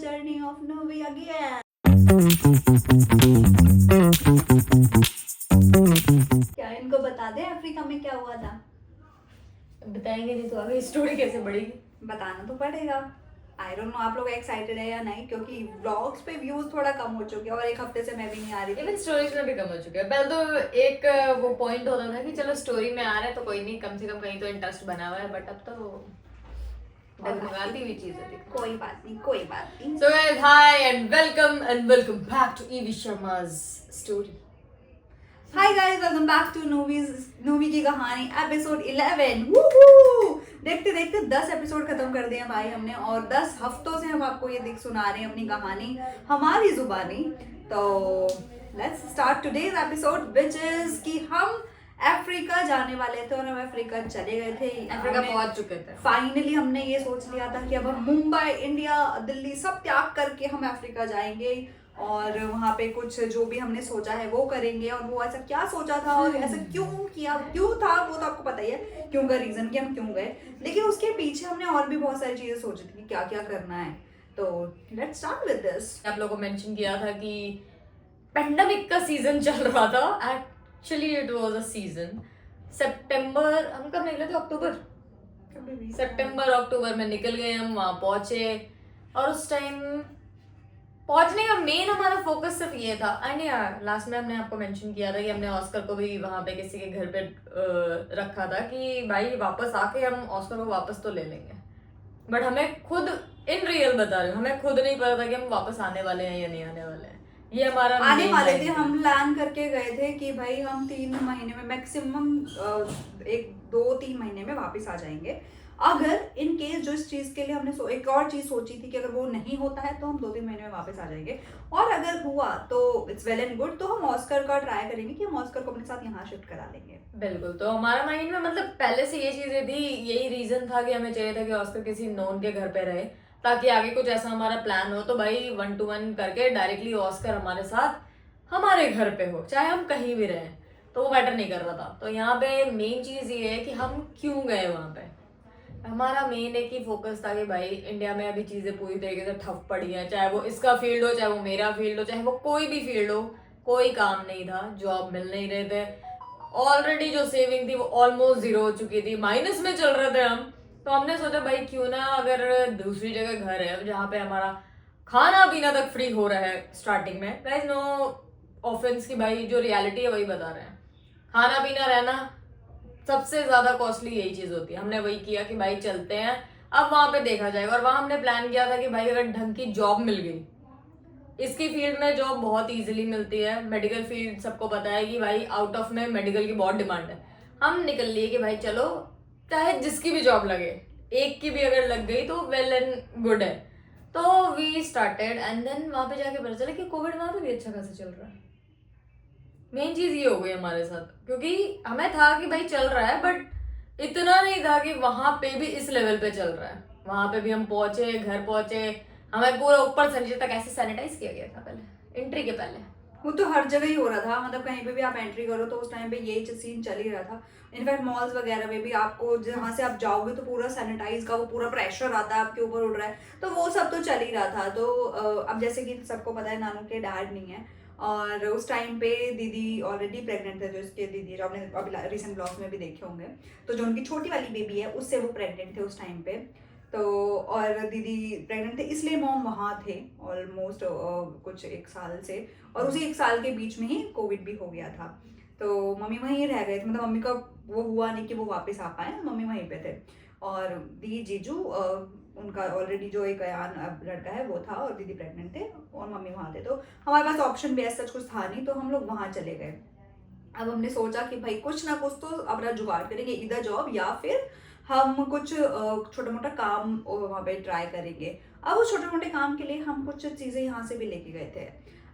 journey of Novi again. क्या इनको बता दे अफ्रीका में क्या हुआ था? बताएंगे नहीं तो आगे स्टोरी कैसे बढ़ेगी? बताना तो पड़ेगा. आई डोंट नो आप लोग एक्साइटेड है या नहीं, क्योंकि व्लॉग्स पे व्यूज थोड़ा कम हो चुके हैं और एक हफ्ते से मैं भी नहीं आ रही थी. इवन स्टोरीज में भी कम हो चुके हैं. पहले तो एक वो पॉइंट होता था कि चलो स्टोरी में आ रहा है तो कोई नहीं, कम से कम कहीं तो इंटरेस्ट बना हुआ है, बट अब तो डगमगाती हुई चीज है. कोई बात नहीं, कोई बात नहीं. So guys, hi and welcome back to Evie Sharma's story. Hi guys, welcome back to Nuvi की कहानी एपिसोड 11. वूहू! देखते देखते 10 एपिसोड खत्म कर दिए भाई हमने, और 10 हफ्तों से हम आपको ये सुना रहे हैं अपनी कहानी हमारी जुबानी. तो let's start today's episode which is कि हम अफ्रीका जाने वाले थे और हम अफ्रीका चले गए थे. अफ्रीका पहुंच चुके थे. फाइनली हमने ये सोच लिया था कि अब हम मुंबई, इंडिया, दिल्ली सब त्याग करके हम अफ्रीका जाएंगे और वहाँ पे कुछ जो भी हमने सोचा है वो करेंगे. और वो ऐसा क्या सोचा था और ऐसा क्यों किया, क्यों था, वो तो आपको पता ही है क्यों का रीजन कि हम क्यों गए. लेकिन उसके पीछे हमने और भी बहुत सारी चीजें सोची थी कि क्या क्या करना है. तो लेट्स स्टार्ट विद दिस. आप लोगों को मेंशन किया था कि पेंडेमिक का सीजन चल रहा था. Actually it was a season. सितंबर, हम कब निकले थे? अक्टूबर, सितंबर अक्टूबर में निकल गए हम. वहाँ पहुंचे और उस टाइम पहुंचने का मेन हमारा फोकस सिर्फ ये था. एंड यार लास्ट में हमने आपको मेंशन किया था कि हमने ऑस्कर को भी वहां पे किसी के घर पे रखा था कि भाई वापस आके हम ऑस्कर को वापस तो ले लेंगे. बट हमें खुद इन रियल बता रहे, हमें खुद नहीं पता था कि हम वापस आने वाले हैं या नहीं आने वाले हैं. ये हमारा आने वाले थे. हम प्लान करके गए थे कि भाई हम 3 महीने में मैक्सिमम 1-2-3 महीने में वापस आ जाएंगे. अगर इन केस जो इस चीज के लिए हमने एक और चीज सोची थी कि अगर वो नहीं होता है तो हम 2-3 महीने में वापस आ जाएंगे, और अगर हुआ तो इट्स वेल एंड गुड. तो हम ऑस्कर का ट्राई करेंगे कि हम ऑस्कर को अपने साथ यहाँ शिफ्ट करा लेंगे. बिल्कुल. तो हमारा माइंड में मतलब पहले से ये चीजें थी. यही रीजन था कि हमें चाहिए था कि ऑस्कर किसी नोन के घर पे रहे ताकि आगे कुछ ऐसा हमारा प्लान हो तो भाई 1-to-1 करके डायरेक्टली ऑस्कर हमारे साथ हमारे घर पे हो, चाहे हम कहीं भी रहें. तो वो मैटर नहीं कर रहा था. तो यहाँ पे मेन चीज ये है कि हम क्यों गए वहां पे. हमारा मेन एक ही फोकस था कि भाई इंडिया में अभी चीजें पूरी तरीके से ठप पड़ी हैं. चाहे वो इसका फील्ड हो, चाहे वो मेरा फील्ड हो, चाहे वो कोई भी फील्ड हो, कोई काम नहीं था. जॉब मिल नहीं रहे थे. ऑलरेडी जो सेविंग थी वो ऑलमोस्ट जीरो हो चुकी थी. माइनस में चल रहे थे हम. तो हमने सोचा भाई क्यों ना अगर दूसरी जगह घर है जहाँ पे हमारा खाना पीना तक फ्री हो रहा है. स्टार्टिंग में गाइस नो ऑफेंस की भाई जो रियलिटी है वही बता रहे हैं. खाना पीना रहना सबसे ज्यादा कॉस्टली यही चीज होती है. हमने वही किया कि भाई चलते हैं, अब वहां पे देखा जाएगा. और वहां हमने प्लान किया था कि भाई अगर ढंग की जॉब मिल गई, इसकी फील्ड में जॉब बहुत इजीली मिलती है. मेडिकल फील्ड सबको पता है कि भाई आउट ऑफ में मेडिकल की बहुत डिमांड है. हम निकल लिए कि भाई चलो चाहे जिसकी भी जॉब लगे, एक की भी अगर लग गई तो वेल एंड गुड है. तो वी स्टार्टेड एंड देन वहां पे जाके पता चला कि कोविड वहां पे भी अच्छा खासा चल रहा है. मेन चीज ये हो गई हमारे साथ, क्योंकि हमें था कि भाई चल रहा है बट इतना नहीं था कि वहां पे भी इस लेवल पे चल रहा है. वहां पे भी हम पहुंचे, घर पहुंचे, हमें पूरा ऊपर से नीचे तक ऐसे सैनिटाइज किया गया था पहले एंट्री के पहले. वो तो हर जगह ही हो रहा था. मतलब कहीं पे भी आप एंट्री करो तो उस टाइम पे यही सीन चल ही रहा था. इनफैक्ट मॉल्स वगैरह में भी आपको जहाँ से आप जाओगे तो पूरा सैनिटाइज का वो पूरा प्रेशर आता है आपके ऊपर उड़ रहा है. तो वो सब तो चल ही रहा था. तो अब जैसे कि सबको पता है नानू के डैड नहीं है, और उस टाइम पे दीदी ऑलरेडी प्रेग्नेंट थे. जो इसके दीदी जो आपने अभी रिसेंट ब्लॉग्स में भी देखे होंगे, तो जो उनकी छोटी वाली बेबी है उससे वो प्रेग्नेंट थे उस टाइम पे. तो और दीदी प्रेग्नेंट थे इसलिए मॉम वहाँ थे ऑलमोस्ट कुछ 1 साल से, और उसी 1 साल के बीच में ही कोविड भी हो गया था. तो मम्मी वहीं रह गए थे. मतलब मम्मी का वो हुआ नहीं कि वो वापस आ पाए, मम्मी वहीं पे थे. और दी जीजू उनका ऑलरेडी जो एक अयान लड़का है वो था, और दीदी प्रेग्नेंट थे और मम्मी वहाँ थे. तो हमारे पास ऑप्शन भी ऐसा कुछ था नहीं, तो हम लोग वहाँ चले गए. अब हमने सोचा कि भाई कुछ ना कुछ तो अपना जुगाड़ करेंगे, इधर जॉब या फिर हम कुछ छोटा मोटा काम वहाँ पे ट्राई करेंगे. अब उस छोटे मोटे काम के लिए हम कुछ चीज़ें यहाँ से भी लेके गए थे.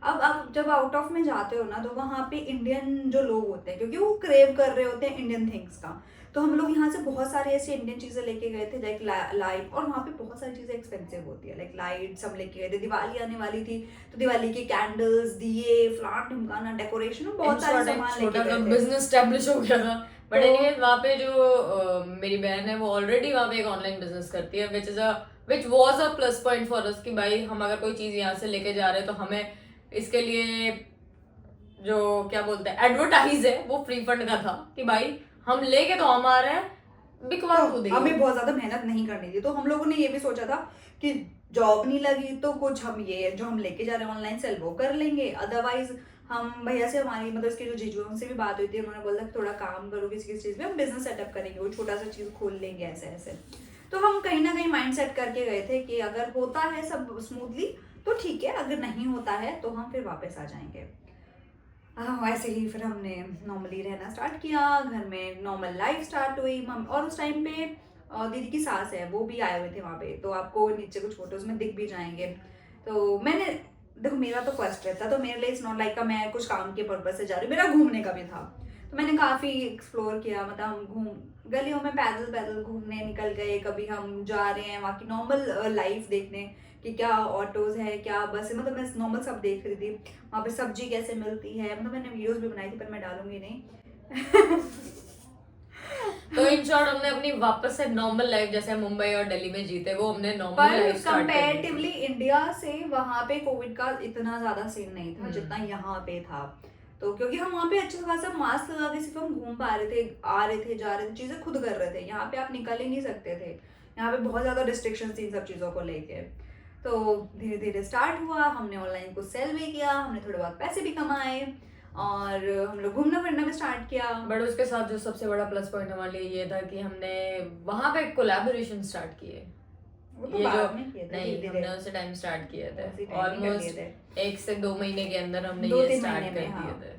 अब आप जब आउट ऑफ में जाते हो ना तो वहाँ पे इंडियन जो लोग होते हैं, क्योंकि वो क्रेव कर रहे होते हैं इंडियन थिंग्स का, तो हम लोग यहाँ से बहुत सारी ऐसी इंडियन चीज़ें लेके गए थे. लाइक लाइट, और वहाँ पे बहुत सारी चीज़ें एक्सपेंसिव होती है. लाइक लाइट्स हम लेके गए थे. दिवाली आने वाली थी तो दिवाली के कैंडल्स, दिए, फ्लावर ढमकाना, डेकोरेशन, बहुत सारे सामान लेके गए थे. बिजनेस स्टैब्लिश हो गया था. बट एनीवेज वहाँ पे जो मेरी बहन है वो ऑलरेडी वहाँ पे एक ऑनलाइन बिजनेस करती है, which is a which was a plus point for us कि भाई हम अगर कोई चीज यहाँ से लेके जा रहे हैं तो हमें इसके लिए जो क्या बोलते हैं एडवर्टाइज है वो फ्री फंड का था कि भाई हम लेके तो हम आ रहे हैं बिकवा तो तो देंगे। हमें बहुत ज्यादा मेहनत नहीं करनी थी, तो हम लोगों ने ये भी सोचा था कि जॉब नहीं लगी तो कुछ हम ये जो हम लेके जा रहे हैं ऑनलाइन सेल वो कर लेंगे, अदरवाइज हम भैया से हमारी मतलब इसके जो जीजू हैं, उनसे भी बात हुई थी, उन्होंने बोला कि थोड़ा काम करो किसी किसी चीज में, हम बिजनेस सेटअप करेंगे, वो छोटा सा चीज खोल लेंगे ऐसे ऐसे। तो हम कहीं ना कहीं माइंड सेट करके गए थे कि अगर होता है सब स्मूथली तो ठीक है, अगर नहीं होता है तो हम फिर वापस आ जाएंगे। वैसे ही फिर हमने नॉर्मली रहना स्टार्ट किया, घर में नॉर्मल लाइफ स्टार्ट हुई। और उस टाइम पे दीदी की सास है वो भी आए हुए थे वहाँ पे, तो आपको नीचे कुछ फोटोज में दिख भी जाएंगे। तो मैंने देखो मेरा तो फर्स्ट रहता, तो मेरे लिए इट्स नॉट लाइक मैं कुछ काम के पर्पज से जा रही हूँ, मेरा घूमने का भी था। तो मैंने काफ़ी एक्सप्लोर किया, मतलब हम घूम गलियों में पैदल पैदल घूमने निकल गए, कभी हम जा रहे हैं वहाँ की नॉर्मल लाइफ देखने कि क्या ऑटोज है क्या बस है, मतलब मैं नॉर्मल सब देख रही थी। वहाँ पे सब्जी कैसे मिलती है, मतलब मैंने वीडियोस भी बनाई थी पर मैं डालूंगी नहीं। तो इन शॉर्ट हमने अपनी वापस से नॉर्मल लाइफ जैसे मुंबई और दिल्ली में जीते वो हमने नॉर्मल पर लाइफ स्टार्ट कर दी थी। कंपैरेटिवली इंडिया से वहाँ पे कोविड का इतना ज्यादा सीन नहीं था जितना यहाँ पे था। तो क्योंकि हम वहाँ पे अच्छा खासा मास्क लगा के सिर्फ हम घूम पा रहे थे, आ रहे थे जा रहे थे, चीजें खुद कर रहे थे। यहाँ पे आप निकल ही नहीं सकते थे, यहाँ पे बहुत ज्यादा रिस्ट्रिक्शन थी इन सब चीजों को लेके। तो धीरे धीरे स्टार्ट हुआ, हमने ऑनलाइन कुछ सेल भी किया, हमने थोड़े बहुत पैसे भी कमाए और हम लोग घूमना फिरना भी स्टार्ट किया। बट उसके साथ जो सबसे बड़ा प्लस पॉइंट हमारे लिए ये था कि हमने वहां पे कोलैबोरेशन स्टार्ट किए। वो तो ये जो बाद में किए थे, नहीं धीरे-धीरे। हमने उसे टाइम स्टार्ट किए थे उसी time ही कर लिए ऑलमोस्ट थे। 1 से 2 महीने के अंदर हमने 2-3 ये स्टार्ट महीने कर में, दिए हाँ। थे।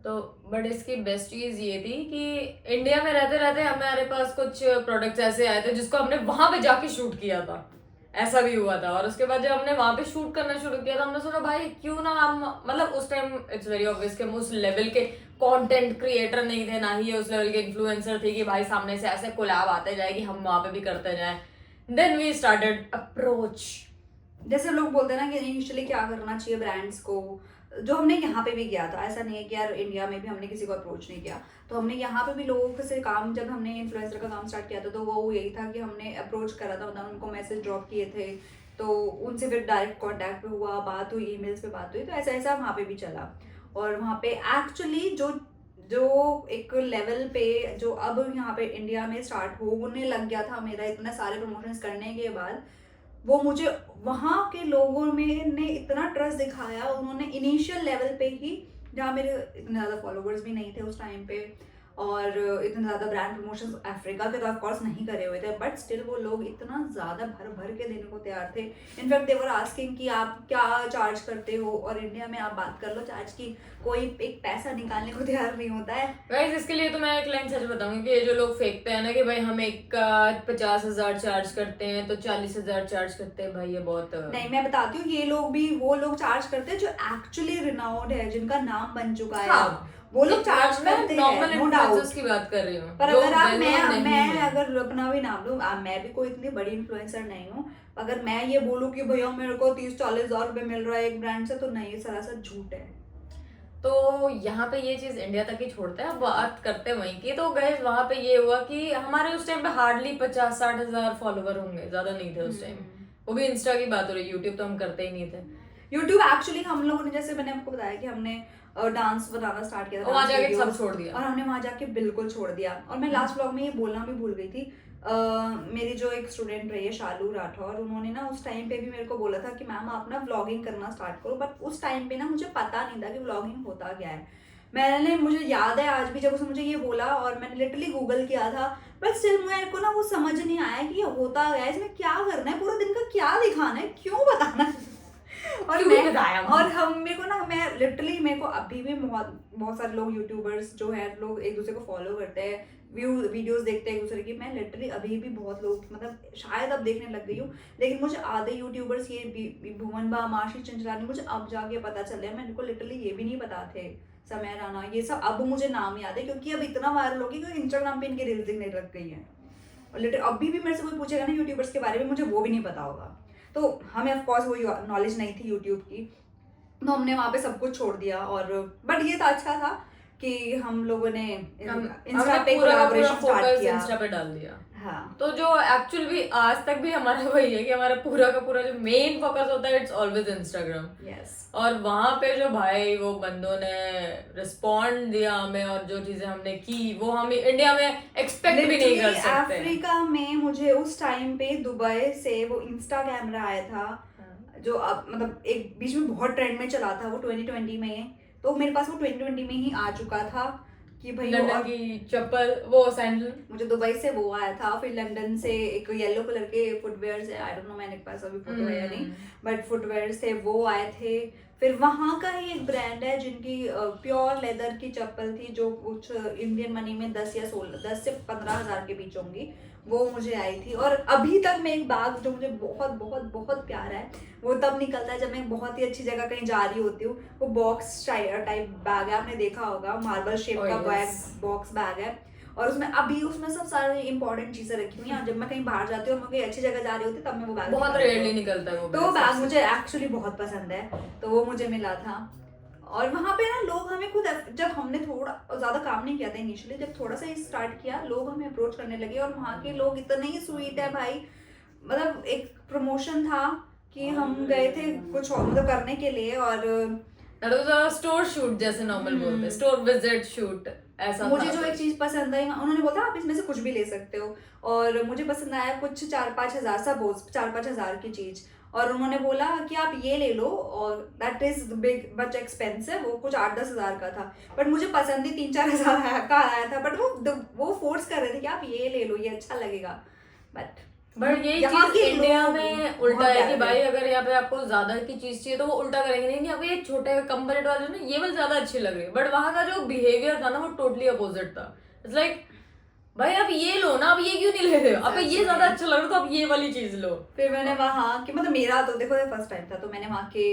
तो बट इसकी बेस्ट चीज ये थी कि इंडिया में रहते रहते हमारे पास कुछ प्रोडक्ट्स ऐसे आए थे जिसको हमने वहां पे जाके शूट किया था, ऐसा भी हुआ था। और उसके बाद जब हमने वहां पे शूट करना शुरू किया था हमने सोचा भाई क्यों ना हम, मतलब उस टाइम इट्स वेरी ऑब्वियस कि हम उस लेवल के कंटेंट क्रिएटर नहीं थे, ना ही उस लेवल के इन्फ्लुएंसर थे कि भाई सामने से ऐसे कोलैब आते जाए कि हम वहां पे भी करते जाएं। Then we started approach. जैसे लोग बोलते हैं ना कि इनिशियली क्या करना चाहिए ब्रांड्स को, जो हमने यहाँ पे भी किया था। ऐसा नहीं है कि यार इंडिया में भी हमने किसी को अप्रोच नहीं किया, तो हमने यहाँ पे भी लोगों से काम, जब हमने इन्फ्लुएंसर का काम स्टार्ट किया था तो वो यही था कि हमने अप्रोच करा था, मतलब उनको मैसेज ड्रॉप किए थे, तो उनसे फिर डायरेक्ट कॉन्टैक्ट पे हुआ, बात हुई, ईमेल्स पे बात हुई, तो ऐसा ऐसा वहाँ पे भी चला। और वहाँ पे एक्चुअली जो जो एक लेवल पे जो अब यहाँ पे इंडिया में स्टार्ट होने लग गया था मेरा, इतने सारे प्रमोशंस करने के बाद, वो मुझे वहाँ के लोगों में ने इतना ट्रस्ट दिखाया, उन्होंने इनिशियल लेवल पे ही, जहाँ मेरे इतने ज़्यादा फॉलोवर्स भी नहीं थे उस टाइम पे और इतने ज़्यादा ब्रांड प्रमोशंस अफ्रीका के तो ऑफकोर्स नहीं करे हुए थे, बट स्टिल वो लोग इतना ज़्यादा भर भर के देने को तैयार थे। इनफैक्ट दे वर आस्किंग कि आप क्या चार्ज करते हो, और इंडिया में आप बात कर लो चार्ज की, कोई एक पैसा निकालने को तैयार नहीं होता है। गाइस इसके लिए तो मैं एक लाइन सच बताऊंगी कि ये जो लोग फेंकते हैं ना कि भाई हम एक का 50,000 चार्ज करते हैं तो 40,000 चार्ज करते हैं, भाई ये बहुत नहीं, मैं बताती हूँ, ये लोग भी वो लोग चार्ज करते हैं जो एक्चुअली रिनाउंड है, जिनका नाम बन चुका है। हाँ, वो लोग चार्ज करते नॉर्मल हैं, नो डाउट। इन्फ्लुएंसर्स की बात कर रही हूँ। पर जो अगर आप well-known नहीं मैं है। अगर अपना भी नाम लूँ, मैं भी कोई इतनी बड़ी इन्फ्लुएंसर नहीं हूँ, अगर मैं ये बोलूँ कि भैया मेरे को 30-40 हज़ार रुपये मिल रहा है एक ब्रांड से, तो नहीं, ये सरासर झूठ है। तो यहाँ पे ये चीज इंडिया तक ही छोड़ते हैं, अब बात करते हैं वहीं की। तो गैस वहां पे ये हुआ कि हमारे उस टाइम पे हार्डली 50-60 हजार फॉलोवर होंगे, ज्यादा नहीं थे उस टाइम। वो भी इंस्टा की बात हो रही, यूट्यूब तो हम करते ही नहीं थे। यूट्यूब एक्चुअली हम लोगों ने, जैसे मैंने आपको बताया कि हमने डांस बनाना स्टार्ट किया था, वहां dance जाके सब videos, छोड़ दिया। और हमने वहां जाके बिल्कुल छोड़ दिया। और मैं लास्ट व्लॉग में ये बोलना भी भूल गई थी, मेरी जो एक स्टूडेंट रही है शालू राठौर, उन्होंने ना उस टाइम पे भी मेरे को बोला था कि मैम आप ना व्लॉगिंग करना स्टार्ट करो, बट उस टाइम पे ना मुझे पता नहीं था कि व्लॉगिंग होता क्या है। मुझे याद है आज भी, जब उसने मुझे ये बोला और मैंने लिटरली गूगल किया था, बट स्टिल मेरे को ना वो समझ नहीं आया कि ये होता क्या है, इसमें क्या करना है, पूरा दिन का क्या दिखाना है, क्यों बताना है। और क्यों मैं बताया और हम मेरे को ना, मैं लिटरली, मेरे को अभी भी बहुत सारे लोग यूट्यूबर्स जो है, लोग एक दूसरे को फॉलो करते हैं, वीडियोस देखते हैं एक दूसरे की। मैं लिटरली अभी भी बहुत लोग, मतलब शायद अब देखने लग गई हूँ, लेकिन मुझे आधे यूट्यूबर्स, ये भुवन बा, माशी चंचलानी, मुझे अब जाके पता चले। मेरे को लिटरली ये भी नहीं पता थे, समय राणा, ये सब अब मुझे नाम याद है क्योंकि अब इतना वायरल हो गया, क्योंकि इंस्टाग्राम पे इनकी रील्स दिखने लग गई हैं। और लिटरली अभी भी मेरे से कोई पूछेगा ना यूट्यूबर्स के बारे में, मुझे वो भी नहीं पता होगा। तो हमें ऑफकोर्स वो नॉलेज नहीं थी यूट्यूब की, तो हमने वहाँ पे सब कुछ छोड़ दिया। और बट ये था, अच्छा था कि हम लोगों ने हमने इंस्टा पे पूरा कोलैबोरेशन स्टार्ट फोकस किया। इंस्टा पे डाल दिया। हाँ तो जो एक्चुअल भी आज तक भी हमारा वही है कि हमारा पूरा का पूरा जो मेन फोकस होता है इट्स ऑलवेज इंस्टाग्राम। यस और वहां पे जो भाई वो बंदों ने रिस्पॉन्ड दिया हमें और जो चीजें हमने की वो हम इंडिया में एक्सपेक्ट भी नहीं कर सकते। अफ्रीका में मुझे उस टाइम पे दुबई से वो इंस्टा कैमरा आया था जो अब मतलब एक बीच में बहुत ट्रेंड में चला था वो 2020 में, तो मेरे पास वो 2020 में ही आ चुका था कि भाई वो लंदन की चप्पल वो सैंडल मुझे दुबई से वो आया था, फिर लंदन से एक येलो कलर के फुटवेयर से, आई डोंट नो मैंने पास अभी फोटो है या नहीं, बट फुटवेयर से वो आए थे। फिर वहाँ का ही एक ब्रांड है जिनकी प्योर लेदर की चप्पल थी जो कुछ इंडियन मनी में 10 से 15 हज़ार के बीच होंगी, वो मुझे आई थी। और अभी तक मैं एक बैग जो मुझे बहुत बहुत बहुत प्यारा है वो तब निकलता है जब मैं एक बहुत ही अच्छी जगह कहीं जा रही होती हूँ। वो बॉक्स टाइप बैग है, आपने देखा होगा, मार्बल शेप का बैग, बॉक्स बैग है, और उसमें अभी उसमें सब सारी इंपॉर्टेंट चीजें रखी हुई हैं। जब मैं कहीं बाहर जाती हूँ, मैं कहीं अच्छी जगह जा रही होती तब मैं वो बैग बहुत रेयरली निकलता है वो तो वो बैग मुझे एक्चुअली बहुत पसंद है, तो वो मुझे मिला था। और वहाँ पे ना लोग हमें खुद, जब हमने थोड़ा ज़्यादा काम नहीं किया था इनिशियली, जब थोड़ा सा स्टार्ट किया लोग हमें अप्रोच करने लगे, और वहाँ के लोग इतने ही स्वीट है भाई। मतलब एक प्रमोशन था कि हम गए थे कुछ मतलब करने के लिए, और that was a store shoot जैसे नॉर्मल बोलते हैं, स्टोर विजिट शूट ऐसा मुझे था। जो एक चीज पसंद आई, उन्होंने बोला आप इसमें से कुछ भी ले सकते हो, और मुझे पसंद आया कुछ 4-5 हज़ार, सपोज 4-5 हज़ार की चीज, और उन्होंने बोला कि आप ये ले लो, और that is big but expensive, वो कुछ 8-10 हज़ार का था, बट मुझे पसंद ही 3-4 हज़ार का आया था, बट वो फोर्स कर रहे थे कि आप ये ले लो, ये अच्छा लगेगा। बट यही चीज इंडिया में उल्टा है कि भाई अगर यहाँ पे आपको ज्यादा की चीज चाहिए तो वो उल्टा करेंगे, नहीं आपको ये छोटे कम बजट वाले ना ये वाली ज्यादा अच्छी लग रही है, बट वहां का जो बिहेवियर था ना वो टोटली अपोजिट था। इट्स लाइक भाई आप ये लो ना, आप ये क्यों नहीं ले रहे हो, आपको ये ज्यादा अच्छा लग रहा है तो आप ये वाली चीज लो। फिर मैंने वहाँ की, मतलब मेरा तो देखो फर्स्ट टाइम था, तो मैंने वहाँ के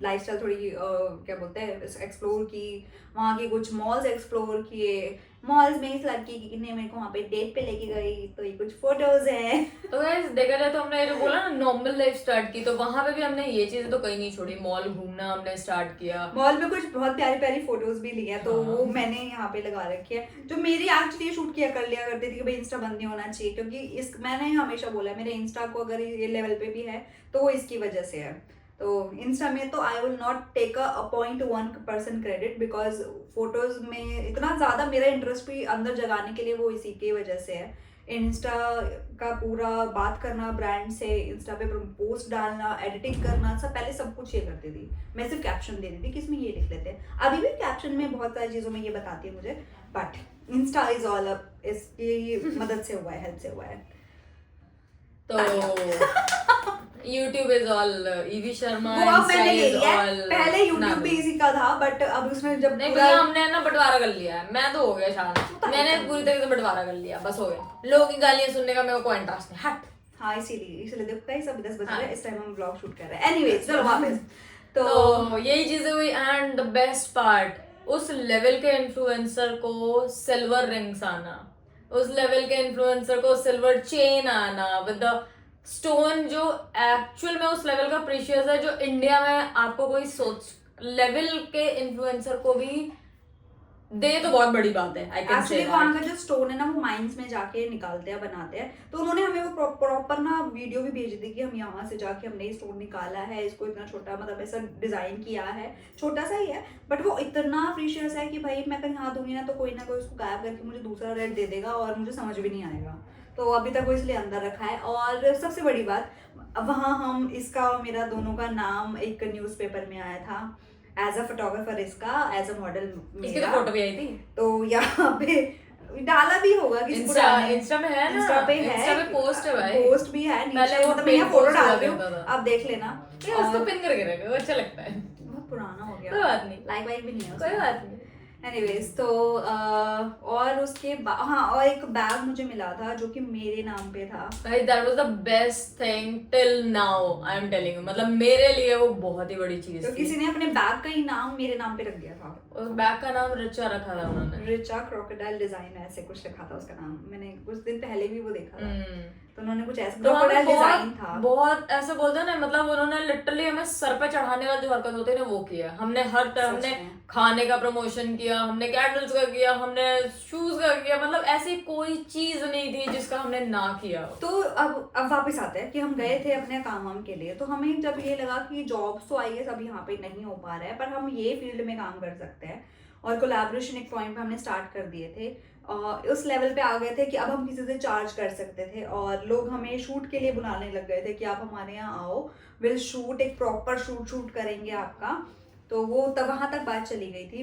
लाइफस्टाइल थोड़ी क्या बोलते हैं एक्सप्लोर की, वहाँ के कुछ मॉल्स एक्सप्लोर किए। मॉल्स में इस लड़की ने मेरे को वहाँ पे डेट पे लेके गई, तो ये कुछ फोटोज हैं। तो गाइस देखा जाए तो हमने ये जो बोला ना नॉर्मल लाइफ स्टार्ट की, तो वहां पे भी हमने ये चीजें तो कहीं नहीं छोड़ी, मॉल घूमना हमने स्टार्ट किया, मॉल में कुछ बहुत प्यारी प्यारी फोटोज भी ली है, तो हाँ। वो मैंने यहाँ पे लगा रखी है, जो मेरी एक्चुअली शूट किया कर लिया करती थी कि भाई इंस्टा बंद नहीं होना चाहिए, क्योंकि इस मैंने हमेशा बोला मेरे इंस्टा को अगर ये लेवल पे भी है तो वो इसकी वजह से है। तो इंस्टा में तो I will not take a 0.1% credit, because photos में इतना ज़्यादा मेरा इंटरेस्ट भी अंदर जगाने के लिए वो इसी की वजह से है। इंस्टा का पूरा बात करना ब्रांड से, इंस्टा पे पोस्ट डालना, एडिटिंग करना, पहले सब कुछ ये करती थी, मैं सिर्फ कैप्शन देती थी कि इसमें ये लिख लेते हैं, अभी भी कैप्शन में बहुत सारी चीज़ों में ये बताती है मुझे, but Insta is all up, इसकी मदद से हुआ है, हेल्प से हुआ है। तो YouTube is all EV Sharma, वो अब मैंने ले is लिया है, all पहले YouTube भी इसी का था, बट अब उसमें जब नहीं भैया हमने ना बंटवारा कर लिया है, मैं तो हो गया शांत, मैंने पूरी तरीके से बंटवारा कर लिया, बस हो गया, लोगों की गालियां सुनने का मेरे को कोई इंटरेस्ट नहीं, हट। हाँ इसीलिए देखो गाइस अभी 10 बज रहे हैं, इस टाइम हम ब्लॉग शूट कर रहे हैं। एनीवेज चलो वापस, तो यही चीजें हुई। एंड द बेस्ट पार्ट, उस लेवल के इन्फ्लुएंसर को सिल्वर रिंग्स आना, उस लेवल के इन्फ्लुएंसर को सिल्वर चेन आना विद द स्टोन जो एक्चुअल में उस लेवल का प्रीशियस है, जो इंडिया में आपको कोई सोच लेवल के इन्फ्लुएंसर को भी दे तो बहुत बड़ी बात है। आई कैन से एक्चुअली वहाँ का जो स्टोन है ना वो माइंस में जाके निकालते हैं, बनाते हैं, तो उन्होंने हमें वो प्रॉपर ना वीडियो भी भेज दी कि हम यहाँ से जाके हमने ये स्टोन निकाला है, इसको इतना छोटा मतलब ऐसा डिजाइन किया है, छोटा सा ही है बट वो इतना प्रीशियस है कि भाई मैं कहीं हाथ दूंगी ना तो कोई ना कोई उसको गायब करके मुझे दूसरा रेट दे देगा और मुझे समझ भी नहीं आएगा, तो अभी तक वो इसलिए अंदर रखा है। और सबसे बड़ी बात, वहाँ हम इसका और मेरा दोनों का नाम एक न्यूज़पेपर में आया था एज अ फोटोग्राफर, इसका एज अ मॉडल इसकी तो फोटो भी आई थी, तो यहाँ पे डाला भी होगा कि इंस्टा में है ना, इंस्टा पे है, इंस्टा पे पोस्ट है भाई, पोस्ट भी है नीचे, पहले वो मतलब मैं यहाँ फोटो डाल रही हूँ, था। आप देख लेना, उसको पिन करके रखे, वो अच्छा लगता है, बहुत पुराना हो गया, कोई बात नहीं, लाइक वाइक भी नहीं है कोई बात नहीं। एनीवेज तो और उसके हाँ, और एक बैग मुझे मिला था जो कि मेरे नाम पे था भाई, that was the best thing till now, I am telling you, मतलब मेरे लिए वो बहुत ही बड़ी चीज तो थी। किसी ने अपने बैग का ही नाम मेरे नाम पे रख दिया था, उस बैग का नाम रिचा रखा था उन्होंने, रिचा क्रोकोडाइल डिजाइन ऐसे कुछ रखा था उसका नाम, मैंने कुछ दिन पहले भी वो देखा था, तो उन्होंने कुछ ऐसा तो वहाँ पे क्रोकोडाइल डिजाइन था। बहुत ऐसे बोलते हैं ना, मतलब उन्होंने लिटरली हमें सर पे चढ़ाने वाली जो हरकत होती है ना वो किया। हमने हर तरह, सच हमने में। खाने का प्रमोशन किया, हमने कैंडल्स का किया, हमने शूज का किया, मतलब ऐसी कोई चीज नहीं थी जिसका हमने ना किया हो। तो अब वापस आते हैं कि हम गए थे अपने काम वाम के लिए, तो हमें जब ये लगा कि जॉब्स तो आई है सब यहाँ पे नहीं हो पा रहा है, पर हम ये फील्ड में काम कर सकते हैं, और कोलैबोरेशन एक पॉइंट पे हमने स्टार्ट कर दिए थे। उस लेवल पे आ गए थे कि अब हम किसी से चार्ज कर सकते थे, और लोग हमें शूट के लिए बुलाने लग गए थे कि आप हमारे यहाँ आओ, विल शूट, एक प्रॉपर शूट करेंगे आपका। तो वो तब वहाँ तक बात चली गई थी।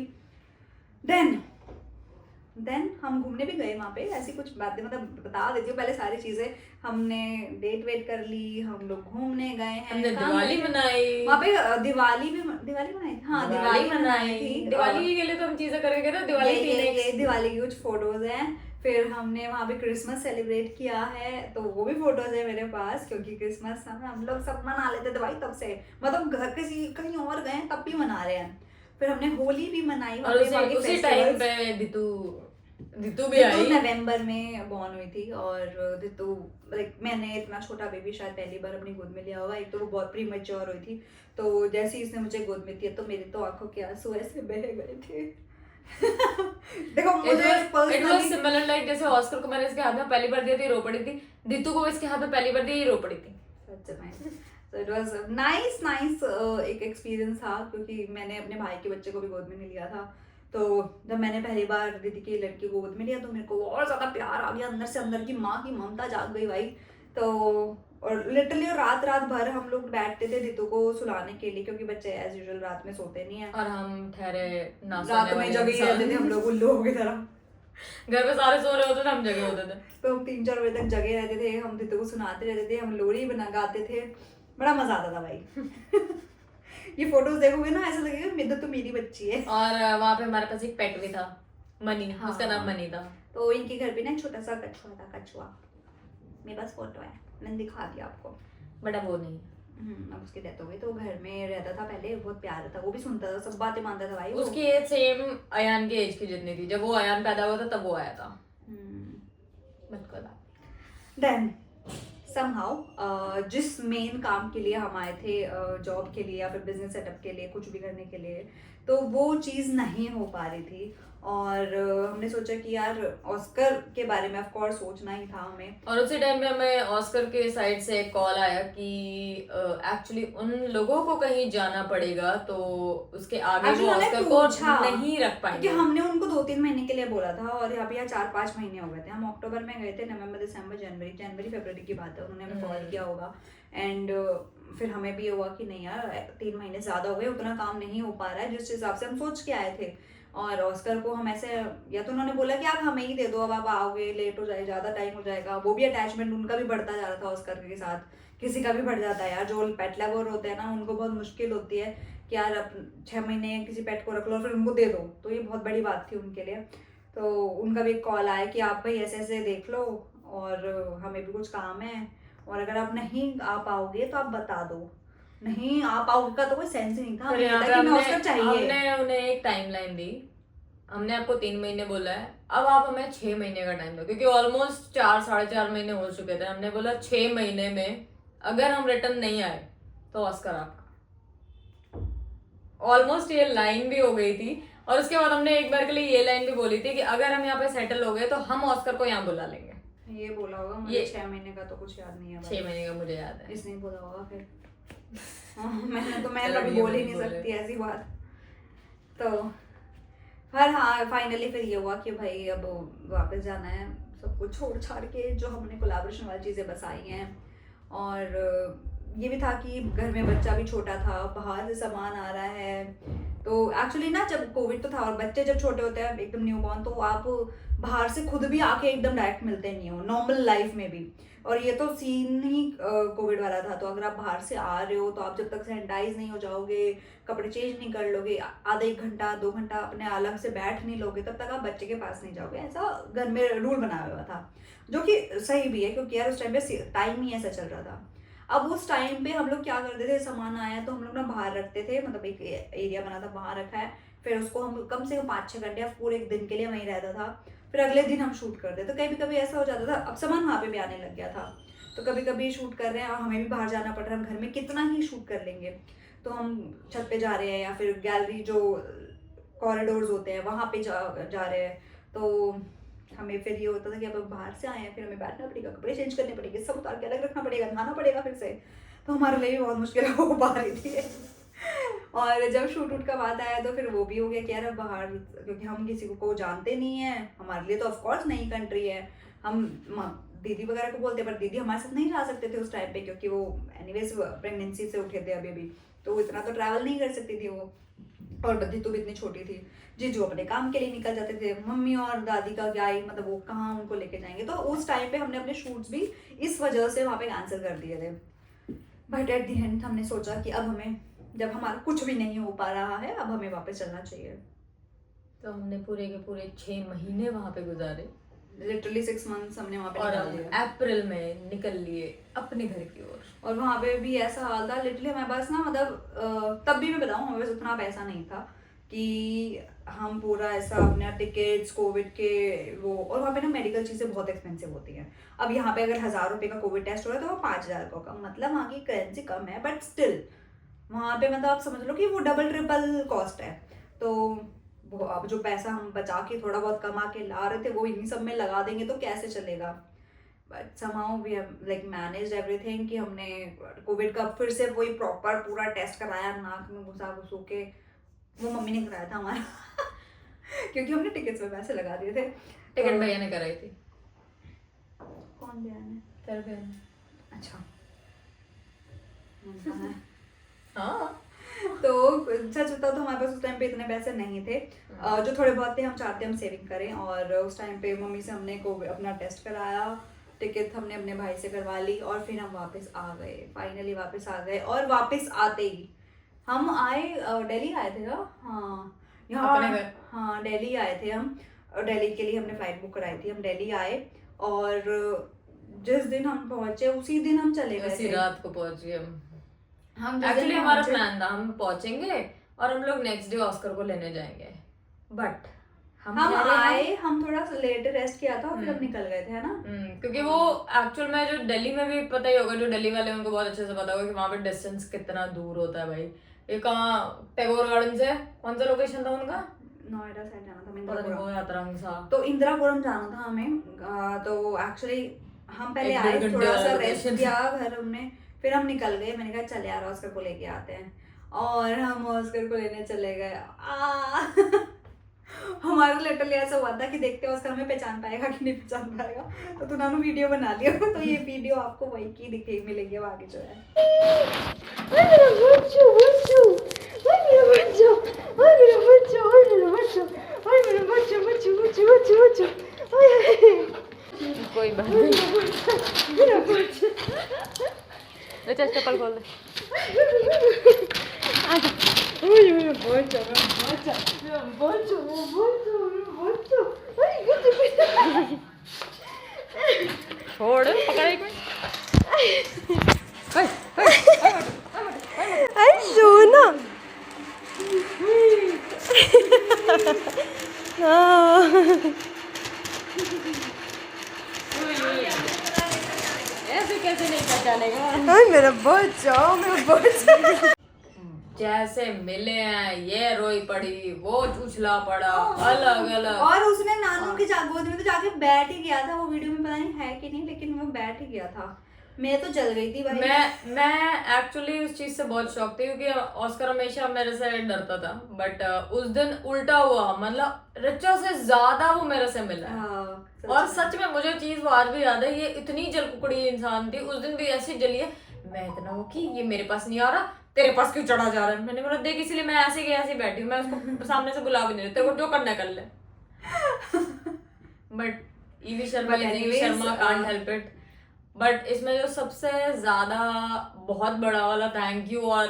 देन हम घूमने भी गए वहाँ पे, ऐसी कुछ बातें मतलब बता देती हूँ पहले सारी चीजें। हमने डेट वेट कर ली, हम लोग घूमने गए हैं, हमने काम दिवाली किया। मनाई, वहाँ पे दिवाली मनाई थी, हाँ दिवाली मनाई थी। दिवाली के लिए तो हम चीजें करके गए थे। दिवाली ये दिवाली की कुछ फोटोज हैं। फिर हमने वहाँ पे क्रिसमस सेलिब्रेट किया है, तो वो भी फोटोज है मेरे पास, क्योंकि क्रिसमस हम लोग सब मना लेते थे भाई तब से, मतलब घर किसी कहीं और गए तब भी मना रहे हैं। फिर हमने होली भी मनाई और उसी टाइम पे दितू भी आई। नवंबर में बॉर्न हुई थी, और दितू लाइक मैंने इतना छोटा बेबी शायद पहली बार अपनी गोद में लिया होगा। एक तो वो बहुत प्रीमेच्योर हुई थी, तो जैसे ही इसने मुझे गोद में दिया तो मेरी तो आंखों के आंसू ऐसे बह गए थे। देखो मुझे इट वाज सिमिलर लाइक जैसे ऑस्कर को मैंने इसके हाथ में पहली बार दिया थी, रो पड़ी थी। दितू को इसके हाथ में पहली बार दिया, ये रो पड़ी थी। सच में। So it was नाइस एक एक्सपीरियंस था, क्योंकि मैंने अपने भाई के बच्चे को भी गोद में नहीं लिया था। तो जब मैंने पहली बार दीदी की लड़की को गोद में लिया तो मेरे को और ज्यादा प्यार आ गया अंदर से, अंदर की माँ की ममता जाग गई भाई। तो और लिटरली रात भर हम लोग बैठते थे दीदू को सुलाने के लिए, क्योंकि बच्चे एज यूजुअल रात में सोते नहीं है, और हम ठहरे ना रात में जगे ही रहते थे हम लोग उल्लुओं की तरह। घर पे सारे सो रहे होते थे, हम जगे होते थे। तो हम 3-4 बजे तक जगे रहते थे, हम दीदू को सुनाते रहते थे, हम लोरी बना गाते थे, बड़ा मजा आता था भाई। ये फोटोज देखोगे ना ऐसा लगेगा मिद्दत तो मेरी बच्ची है। और वहाँ पे हमारे पास एक पेट भी था, मनी। हाँ। उसका नाम मनी था। तो इनके घर पे ना छोटा सा कछुआ था, कछुआ मेरे पास फोटो है, मैंने दिखा दिया आपको। बट अब वो नहीं। अब उसकी डेथ हो गई, तो घर में रहता था पहले, बहुत प्यारा था, वो भी सुनता था, सब बातें मानता था भाई वो। उसकी एज सेम अयान की एज की जितनी थी। जब वो अयान पैदा हुआ था तब वो आया था। देन समहाउ जिस मेन काम के लिए हम आए थे, जॉब के लिए या फिर बिजनेस सेटअप के लिए, कुछ भी करने के लिए, तो वो चीज़ नहीं हो पा रही थी। और हमने सोचा कि यार ऑस्कर के बारे में ऑफ कोर्स सोचना ही था हमें। और उसी टाइम में हमें ऑस्कर के साइड से एक कॉल आया कि एक्चुअली उन लोगों को कहीं जाना पड़ेगा, तो उसके आगे वो ऑस्कर को नहीं रख पाएंगे। क्योंकि हमने उनको 2-3 महीने के लिए बोला था, और यहाँ पे 4-5 महीने हो गए थे। हम अक्टूबर में गए थे, नवंबर दिसंबर जनवरी फरवरी की बात है, उन्होंने हमें कॉल किया होगा। एंड फिर हमें भी हुआ कि नहीं यार 3 महीने ज़्यादा हो गए, उतना काम नहीं हो पा रहा है जिस हिसाब से हम सोच के आए थे। और ऑस्कर को हम ऐसे, या तो उन्होंने बोला कि आप हमें ही दे दो, अब आप आओगे लेट हो जाए, ज़्यादा टाइम हो जाएगा। वो भी अटैचमेंट उनका भी बढ़ता जा रहा था ऑस्कर के साथ, किसी का भी बढ़ जाता है यार। जो पेट लवर होते हैं ना, उनको बहुत मुश्किल होती है कि यार अब 6 महीने किसी पेट को रख लो फिर उनको दे दो, तो ये बहुत बड़ी बात थी उनके लिए। तो उनका भी कॉल आया कि आप भाई ऐसे ऐसे देख लो, और हमें भी कुछ काम है, और अगर आप नहीं आ पाओगे तो आप बता दो। नहीं आ पाओगे का तो कोई सेंस ही नहीं था, हमने उन्हें एक टाइमलाइन दी। हमने आपको 3 महीने बोला है, अब आप हमें 6 महीने का टाइम दो, क्योंकि ऑलमोस्ट 4-4.5 महीने हो चुके थे। हमने बोला 6 महीने में अगर हम रिटर्न नहीं आए तो ऑस्कर आपका। ऑलमोस्ट ये लाइन भी हो गई थी। और उसके बाद हमने एक बार के लिए ये लाइन भी बोली थी कि अगर हम यहाँ पे सेटल हो गए तो हम ऑस्कर को यहाँ बुला लेंगे। ये बोला होगा मुझे, 6 महीने का तो कुछ याद नहीं है। 6 महीने का मुझे याद है, इसने बोला होगा फिर। मैं कभी बोल ही नहीं सकती ऐसी बात। तो हाँ फाइनली फिर ये हुआ कि भाई अब वापस जाना है, सब कुछ छोड़ छाड़ के जो हमने कोलैबोरेशन वाली चीज़ें बसाई हैं। और ये भी था कि घर में बच्चा भी छोटा था, बाहर से सामान आ रहा है। तो एक्चुअली ना जब कोविड तो था, और बच्चे जब छोटे होते हैं एकदम न्यूबॉर्न, तो आप बाहर से खुद भी आके एकदम डायरेक्ट मिलते नहीं हो नॉर्मल लाइफ में भी। और ये तो सीन ही कोविड वाला था, तो अगर आप बाहर से आ रहे हो तो आप जब तक सैनिटाइज नहीं हो जाओगे, कपड़े चेंज नहीं कर लोगे, आधा 1 घंटा 2 घंटा अपने अलग से बैठ नहीं लोगे, तब तक आप बच्चे के पास नहीं जाओगे। ऐसा घर में रूल बनाया हुआ था, जो कि सही भी है, क्योंकि यार उस टाइम पे टाइम ही ऐसा चल रहा था। अब उस टाइम पे हम लोग क्या करते थे, सामान आया तो हम लोग ना बाहर रखते थे, मतलब एक एरिया बना था, बाहर रखा है, फिर उसको हम कम से कम 5-6 घंटे या पूरे एक दिन के लिए वहीं रहता था। फिर अगले दिन हम शूट करते, तो कभी कभी ऐसा हो जाता था, अब सामान वहाँ पे भी आने लग गया था, तो कभी कभी शूट कर रहे हैं और हमें भी बाहर जाना पड़ रहा है, हम घर में कितना ही शूट कर लेंगे, तो हम छत पे जा रहे हैं या फिर गैलरी जो कॉरिडोर्स होते हैं वहाँ पे जा रहे हैं, तो हमें फिर ये होता था कि अब हम बाहर से आए हैं, फिर हमें बैठना पड़ेगा, कपड़े चेंज करने पड़ेंगे, सब उतार के अलग रखना पड़ेगा, नहाना पड़ेगा फिर से, तो हमारे लिए भी बहुत मुश्किल हो पा रही थी। और जब शूट उट का बात आया तो फिर वो भी हो गया कि यार अब बाहर, क्योंकि हम किसी को जानते नहीं है, हमारे लिए तो ऑफकोर्स नई कंट्री है, हम दीदी वगैरह को बोलते, पर दीदी हमारे साथ नहीं जा सकते थे उस टाइम पे, क्योंकि वो एनीवेज प्रेगनेंसी से उठे थे अभी, तो इतना तो ट्रैवल नहीं कर सकती थी वो, और बद्दी तो भी इतनी छोटी थी, जीजू अपने काम के लिए निकल जाते थे, मम्मी और दादी का क्या ही, मतलब वो कहाँ उनको लेके जाएंगे, तो उस टाइम पे हमने अपने शूट्स भी इस वजह से वहाँ पे कैंसिल कर दिए थे। बट एट दी एंड हमने सोचा कि अब हमें, जब हमारा कुछ भी नहीं हो पा रहा है, अब हमें वापस चलना चाहिए। तो हमने पूरे के पूरे 6 महीने वहाँ पे गुजारे, लिटरली 6 months हमने वहाँ पे और निकाल हम दिया। अप्रैल में निकल लिए अपने घर की ओर। और वहाँ पे भी ऐसा हाल था, लिटरली हमारे पास ना, मतलब तब भी मैं बताऊँ हमारे पास उतना पैसा नहीं था कि हम पूरा ऐसा अपने टिकट्स कोविड के वो, और वहाँ पे ना मेडिकल चीज़ें बहुत एक्सपेंसिव होती हैं। अब यहाँ पे अगर 1000 रुपये का कोविड टेस्ट हो रहा है तो वो 5000 का कम, मतलब वहाँ की करेंसी कम है, बट स्टिल वहाँ पे मतलब आप समझ लो कि वो डबल ट्रिपल कॉस्ट है। तो वो अब जो पैसा हम बचा के थोड़ा बहुत कमा के ला रहे थे वो इन्हीं सब में लगा देंगे तो कैसे चलेगा। But somehow we have like managed everything कि हमने कोविड का फिर से वही प्रॉपर पूरा टेस्ट कराया, नाक में घुसा घुसू के, वो मम्मी ने कराया था हमारा क्योंकि हमने टिकट्स में पैसे लगा दिए थे। टिकट भैया ने कराई थी। कौन भैया ने? तेरे भैया ने। अच्छा हाँ। हाँ तो सच बताओ तो हमारे पास उस टाइम पे इतने पैसे नहीं थे, जो थोड़े बहुत थे हम चाहते हम सेविंग करें, और उस टाइम पे मम्मी से हमने अपना टेस्ट कराया, टिकट हमने अपने भाई से करवा ली, और फिर हम वापस आ गए, फाइनली वापस आ गए। और वापस आते ही हम आए, दिल्ली आए थे ना, हाँ यहाँ अपने घर। हाँ दिल्ली आए थे हम, दिल्ली के लिए हमने फ्लाइट बुक कराई थी, हम दिल्ली आए, और जिस दिन हम पहुंचे उसी दिन हम चले गए उसी थे। रात को पहुंचे हम। जिस दिन एक्चुअली हमारा पहुंचे- प्लान था हम पहुंचेंगे और हम लोग नेक्स्ट डे ऑस्कर को लेने जाएंगे, बट हम कह रहे हैं आए, हम थोड़ा सा लेट रेस्ट किया था और फिर हम निकल गए थे, है ना। क्योंकि वो एक्चुअल में जो दिल्ली में भी पता ही होगा, जो दिल्ली वाले हैं, उनको बहुत अच्छे से पता होगा कि वहाँ पे डिस्टेंस कितना दूर होता है भाई। ये कहाँ, टैगोर गार्डन से कौन सा लोकेशन था उनका? नोएडा साइड जाना था, पता नहीं, इंदिरापुरम। वो यात्रांग सा। तो इंदिरापुरम जाना था हमें, तो एक्चुअली हम पहले एक आए, डेढ़ घंटे थोड़ा वाला सा रेस्ट location। किया घर हमने, फिर हम निकल गए। मैंने कहा चल यार ऑस्कर को लेके आते हैं, और हम ऑस्कर को लेने चले गए। हमारा लिटरली ऐसा हुआ था कि देखते ऑस्कर हमें पहचान पाएगा कि नहीं पहचान पाएगा, तो तुमने वीडियो बना लिया, तो ये वीडियो आपको वही की दिखे मिलेगी, अब आगे जो है। कोई बात नहीं। चप्पल खोल दे। छोड़, पकड़ एक मिनट। अरे सोना ऐसे कैसे नहीं पहचानेगा? मेरा बच्चा, मेरा बच्चा। जैसे मिले हैं, ये रोई पड़ी, वो चूचला पड़ा, अलग अलग। और उसने नानू की गोद में तो जाके बैठ ही गया था, वो वीडियो में पता नहीं है कि नहीं, लेकिन वो बैठ ही गया था। मैं तो जल गई थी भाई। मैं एक्चुअली उस चीज से बहुत शौक थी, क्योंकि ऑस्कर हमेशा मेरे से डरता था, बट उस दिन उल्टा हुआ, मतलब रिचा से ज्यादा वो मेरे से मिला है। और सच में मुझे चीज वो आज भी याद है, ये इतनी जलकुकड़ी इंसान थी, उस दिन भी ऐसी जली है। मैं इतना वो कि ये मेरे पास नहीं आ रहा, तेरे पास क्यों चढ़ा जा रहा है? मैंने बोला देख, इसलिए मैं ऐसे की ऐसे बैठी हूँ, मैं उसको सामने से बुला भी नहीं रही, तेरे को जो करना है कर ले। But EV Sharma can't help it. But इसमें जो सबसे ज्यादा बहुत बड़ा वाला थैंक यू और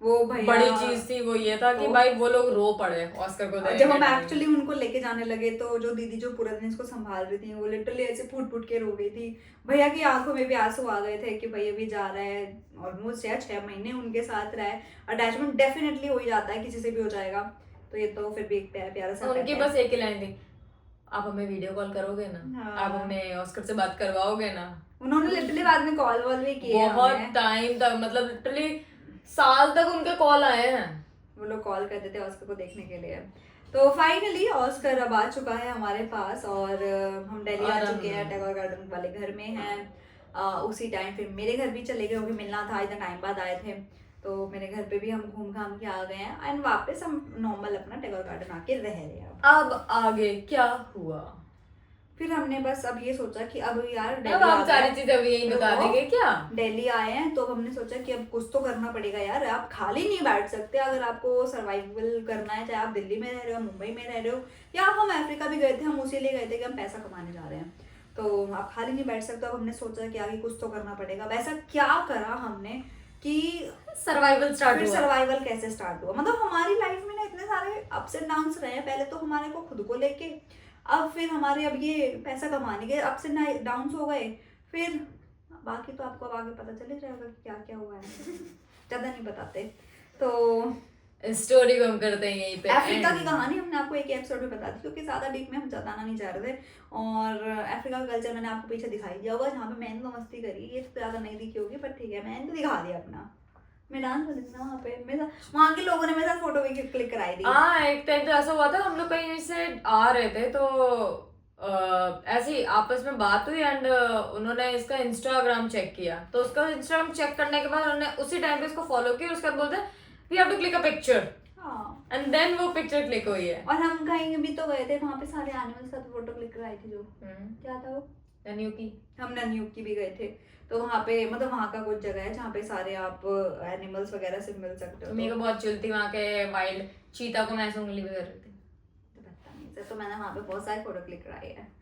वो भैया बड़ी चीज थी, वो ये था कि भाई वो लोग रो पड़े ऑस्कर को जब हम एक्चुअली उनको लेके जाने लगे, तो जो दीदी जो पूरा दिन इसको संभाल रही थी, वो लिटरली ऐसे फूट फूट के रो गई थी। भैया की आंखों में भी आंसू आ गए थे कि भैया भी जा रहा है, ऑलमोस्ट यार 6 महीने उनके साथ रहा है, अटैचमेंट डेफिनेटली हो ही जाता है, किसी से भी हो जाएगा, तो ये तो फिर भी एक प्यारा सा उनकी बस एक ही लाइन थी, आप हमें वीडियो कॉल करोगे ना, हाँ। आप हमें ऑस्कर से बात करवाओगे ना, उन्होंने लिटरली बाद में कॉल वॉल भी किए बहुत हमें। टाइम तक, मतलब लिटरली साल तक उनके कॉल आए हैं। वो लोग कॉल करते थे ऑस्कर को देखने के लिए। तो फाइनली ऑस्कर अब आ चुका है हमारे पास और हम दिल्ली आ और चुके हैं, टैगोर गार्डन वाले घर में हैं। उसी टाइम फिर मेरे घर भी चले गए, क्योंकि मिलना था, इतना टाइम बाद आए थे। तो मेरे घर पे भी हम घूम घाम के आ गए हैं एंड वापस हम नॉर्मल अपना टैगोर गार्डन आके रह रहे हैं। अब आगे क्या हुआ? फिर हमने बस अब ये सोचा कि अब यार अब दिल्ली हम आ सारी गए, चीजें अभी यही बता रुको। देंगे क्या? दिल्ली आए हैं तो हमने सोचा कि अब कुछ तो करना पड़ेगा यार, आप खाली नहीं बैठ सकते। अगर आपको सर्वाइवल करना है, चाहे आप दिल्ली में रह रहे हो, मुंबई में रह रहे हो, या हम अफ्रीका भी गए थे, हम उसी लिए गए थे कि हम पैसा कमाने जा रहे हैं, तो आप खाली नहीं बैठ सकते। अब हमने सोचा कि आगे कुछ तो करना पड़ेगा। वैसा क्या करा हमने कि सर्वाइवल स्टार्ट फिर हुआ। सर्वाइवल कैसे स्टार्ट हुआ, मतलब हमारी लाइफ में ना इतने सारे अप्स एंड डाउन्स रहे हैं। पहले तो हमारे को खुद को लेके, अब फिर हमारे अब ये पैसा कमाने के अप्स एंड डाउन्स हो गए। फिर बाकी तो आपको अब आगे पता चल ही जाएगा कि क्या क्या हुआ है, ज़्यादा नहीं बताते। तो स्टोरी को हम करते हैं यहीं पे अफ्रीका end। की कहानी हमने आपको एक एपिसोड में बता दी, क्योंकि ज़्यादा डीप में हम बताना नहीं चाह रहे थे। और अफ्रीका का कल्चर मैंने आपको पीछे दिखाई दिया होगा, जहाँ पे मैंने तो मस्ती करी, ये तो ज़्यादा नहीं दिखी होगी, पर ठीक है, मैंने तो दिखा दिया अपना। मैं डांस कर ना वहाँ पे, मेरा वहाँ के लोगों ने मेरे साथ फोटो भी क्लिक कराई दी। हाँ, एक टाइम तो ऐसा हुआ था, हम लोग कहीं से आ रहे थे तो ऐसे ही आपस में बात हुई एंड उन्होंने इसका इंस्टाग्राम चेक किया। तो उसका इंस्टाग्राम चेक करने के बाद उन्होंने उसी टाइम पे इसको फॉलो किया। उसके बाद बोलते we have to click a picture हाँ, एंड देन वो पिक्चर क्लिक हुई है। और हम कहीं भी तो गए थे, वहाँ पे सारे एनिमल्स का फोटो क्लिक कराई थी। जो क्या था वो, नन्यू की। हम नन्यूक की भी गए थे। तो वहाँ पे मतलब वहाँ का कुछ जगह है जहाँ पे सारे आप एनिमल्स वगैरह से मिल सकते हो। मेरे को बहुत चुलती वहाँ के वाइल्ड चीता को मैं ऐसे उंगली भी कर रही थी। तो मैंने वहाँ पे बहुत सारे फोटो क्लिक कराए हैं।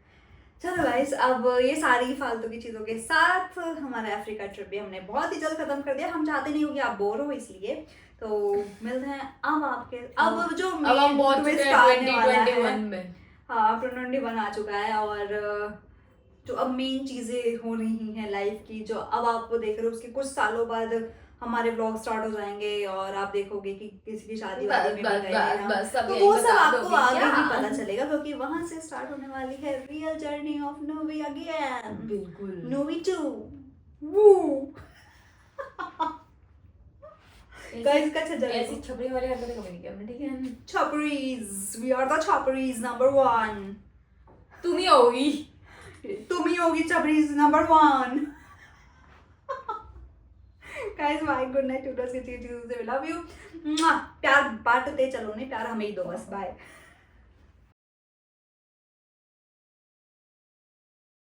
चलो गाइस, अब ये सारी फालतू की चीज़ों के साथ हमारा अफ्रीका ट्रिप भी हमने बहुत ही जल्द खत्म कर दिया। हम चाहते नहीं हो कि आप बोर हो, इसलिए तो मिलते हैं अब आपके अब जो अब हम पहुंच चुके twist हैं आने वाला है। 2021 में। हाँ, 2021 आ चुका है और जो अब मेन चीज़ें हो रही हैं लाइफ की, जो अब आप देख रहे हो, उसके कुछ सालों बाद हमारे ब्लॉग स्टार्ट हो जाएंगे और आप देखोगे कि किसी की शादी वादी में भी गए हैं हम। बस सब तो यही वो सब बता आपको दोगे आगे क्या? भी पता चलेगा, क्योंकि वहां से स्टार्ट होने वाली है रियल जर्नी ऑफ नोवी अगेन, बिल्कुल। नोवी 2 वू। गाइस का अच्छा ऐसी छपरी वाली हरकतें कभी नहीं की हमने, ठीक है? Chhapris, we are the chhapris number 1। तुम ही होगी। तुम ही होगी chhapris number 1। Guys bye, good night, टूटस की चीज़ से लव यू। प्यार बांटते चलो, नहीं प्यार हमें ही दो बस। बाय।